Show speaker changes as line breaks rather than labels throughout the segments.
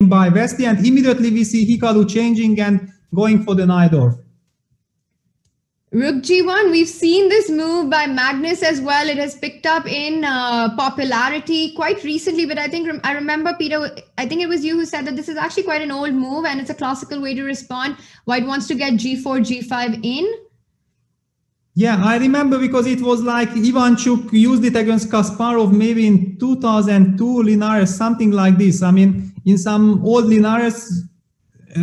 taken by Wesley, and immediately we see Hikaru changing and going for the Najdorf.
Rook G1, we've seen this move by Magnus as well. It has picked up in popularity quite recently, but I think I remember, Peter, I think it was you who said that this is actually quite an old move and it's a classical way to respond. White wants to get G4, G5 in.
Yeah, I remember because it was like Ivanchuk used it against Kasparov maybe in 2002 Linares, something like this. I mean, in some old Linares,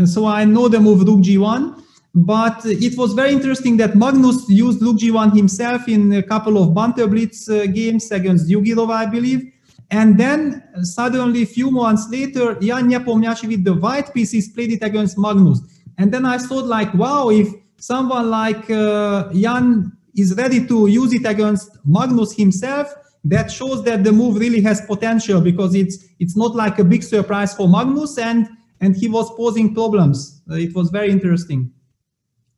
so I know the move Rook G1. But it was very interesting that Magnus used Rook G1 himself in a couple of Banter Blitz games against Yugilov, I believe. And then suddenly, a few months later, Jan Nepomniachtchi with the white pieces played it against Magnus. And then I thought like, wow, if someone like Jan is ready to use it against Magnus himself, that shows that the move really has potential, because it's not like a big surprise for Magnus, and he was posing problems. It was very interesting.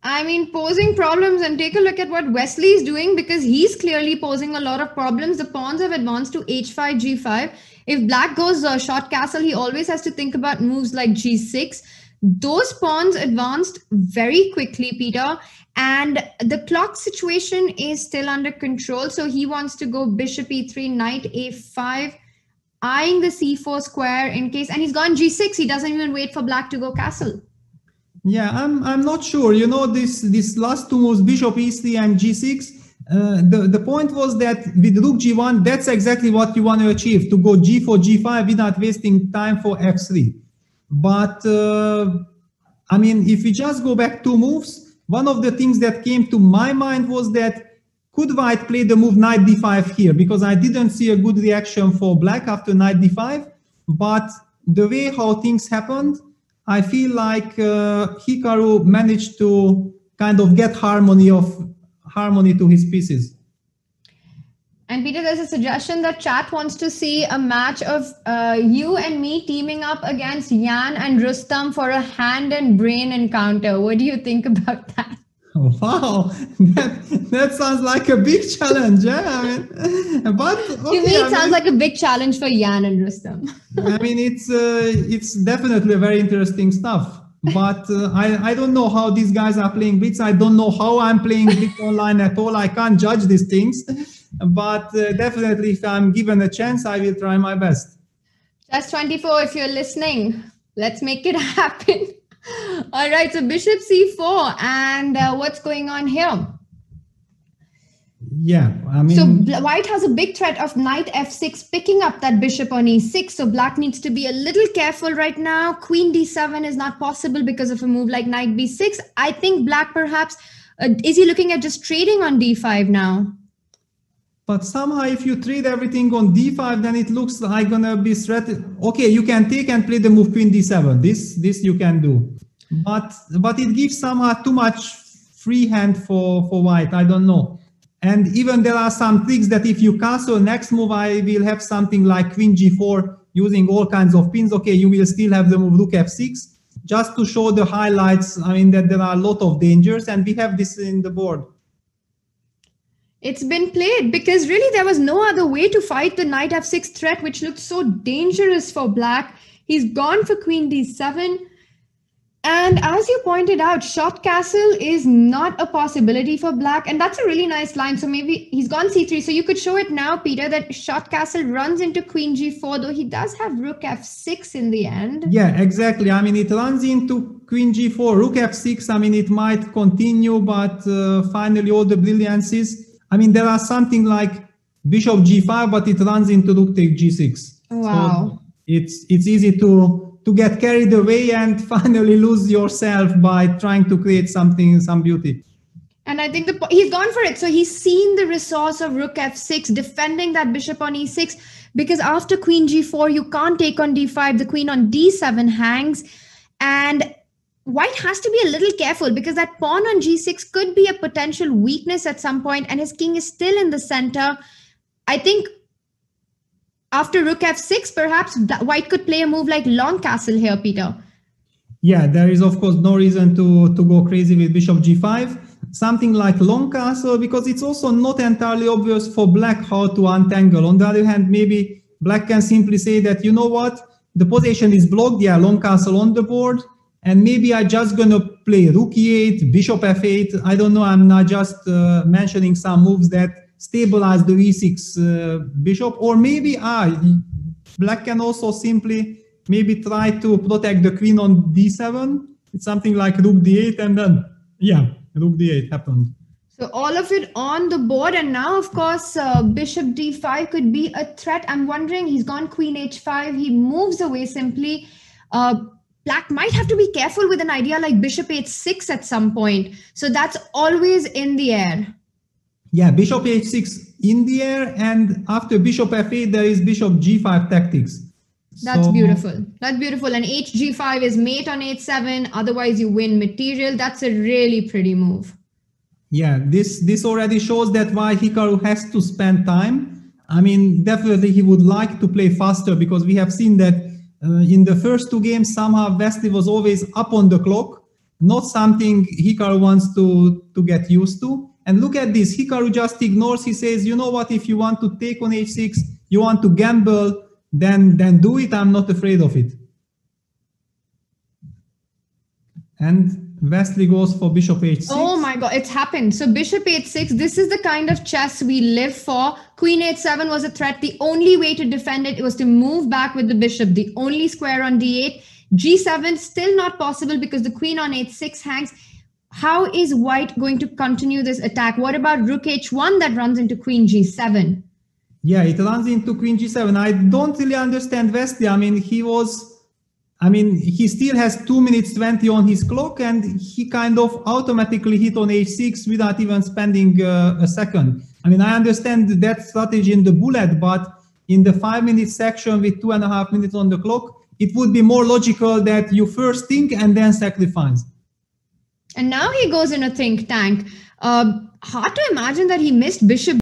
I mean, posing problems, and take a look at what Wesley is doing, because he's clearly posing a lot of problems. The pawns have advanced to h5, g5. If black goes short castle, he always has to think about moves like g6. Those pawns advanced very quickly, Peter, and the clock situation is still under control. So he wants to go bishop e3, knight a5, eyeing the c4 square in case, and he's gone g6. He doesn't even wait for black to go castle.
Yeah, I'm not sure. You know, this last two moves, bishop e3 and g6, the point was that with rook g1, that's exactly what you want to achieve, to go g4, g5 without wasting time for f3. But, I mean, if we just go back two moves, one of the things that came to my mind was that could white play the move knight d5 here? Because I didn't see a good reaction for black after knight d5. But the way how things happened, I feel like Hikaru managed to kind of get harmony to his pieces.
And Peter, there's a suggestion that chat wants to see a match of you and me teaming up against Jan and Rustam for a hand and brain encounter. What do you think about that?
Wow, that sounds like a big challenge. Yeah, I mean, but okay,
to me, it sounds like a big challenge for Jan and Rustam.
I mean, it's definitely very interesting stuff. But I don't know how these guys are playing Blitz. I don't know how I'm playing Blitz online at all. I can't judge these things. But definitely, if I'm given a chance, I will try my best.
Just 24, if you're listening, let's make it happen. All right, so bishop c4, and what's going on here?
Yeah, I mean,
so white has a big threat of knight f6, picking up that bishop on e6. So black needs to be a little careful right now. Queen d7 is not possible because of a move like knight b6. I think black perhaps, is he looking at just trading on d5 now?
But somehow if you trade everything on d5, then it looks like gonna be threatened. Okay, you can take and play the move queen d7. This you can do. But it gives somehow too much free hand for white. I don't know. And even there are some tricks that if you castle next move, I will have something like queen g4 using all kinds of pins. Okay, you will still have the move rook f6, just to show the highlights. I mean, that there are a lot of dangers, and we have this in the board.
It's been played because really there was no other way to fight the knight f6 threat, which looked so dangerous for black. He's gone for queen d7. And as you pointed out, short castle is not a possibility for black. And that's a really nice line. So maybe he's gone c3. So you could show it now, Peter, that short castle runs into queen g4, though he does have rook f6 in the end.
Yeah, exactly. I mean, it runs into queen g4, rook f6. I mean, it might continue, but finally all the brilliances. I mean, there are something like bishop g5, but it runs into rook take g6.
Wow.
So it's easy to get carried away and finally lose yourself by trying to create some beauty.
And I think he's gone for it. So he's seen the resource of rook f6, defending that bishop on e6, because after queen g4, you can't take on d5. The queen on d7 hangs, and white has to be a little careful because that pawn on g6 could be a potential weakness at some point, and his king is still in the center. I think after rook f6, perhaps white could play a move like long castle here, Peter.
Yeah, there is, of course, no reason to go crazy with bishop g5. Something like long castle, because it's also not entirely obvious for black how to untangle. On the other hand, maybe black can simply say that, you know what, the position is blocked. Yeah, long castle on the board. And maybe I just gonna play rook e8, bishop f8. I don't know. I'm not just mentioning some moves that stabilize the e6 bishop. Or maybe black can also simply maybe try to protect the queen on d7. It's something like rook d8, and then yeah, rook d8 happened.
So all of it on the board, and now of course bishop d5 could be a threat. I'm wondering, he's gone queen h5, he moves away simply. Black might have to be careful with an idea like bishop h6 at some point. So that's always in the air. Yeah,
bishop h6 in the air, and after bishop f8 there is bishop g5 tactics.
That's beautiful. That's beautiful. And hg5 is mate on h7, otherwise you win material. That's a really pretty move.
Yeah, this already shows that why Hikaru has to spend time. I mean, definitely he would like to play faster, because we have seen that in the first two games, somehow Wesley was always up on the clock, not something Hikaru wants to get used to. And look at this, Hikaru just ignores. He says, you know what, if you want to take on h6, you want to gamble, then do it. I'm not afraid of it. And Wesley goes for bishop h6.
Oh my god, it's happened. So bishop h6, this is the kind of chess we live for. Queen h7 was a threat. The only way to defend it was to move back with the bishop, the only square on d8. g7 still not possible because the queen on h6 hangs. How is white going to continue this attack? What about rook h1 that runs into queen g7?
Yeah, it runs into queen g7. I don't really understand Wesley. I mean, he still has 2 minutes 20 on his clock, and he kind of automatically hit on h6 without even spending a second. I mean, I understand that strategy in the bullet, but in the 5-minute section with 2.5 minutes on the clock, it would be more logical that you first think and then sacrifice.
And now he goes in a think tank. Hard to imagine that he missed bishop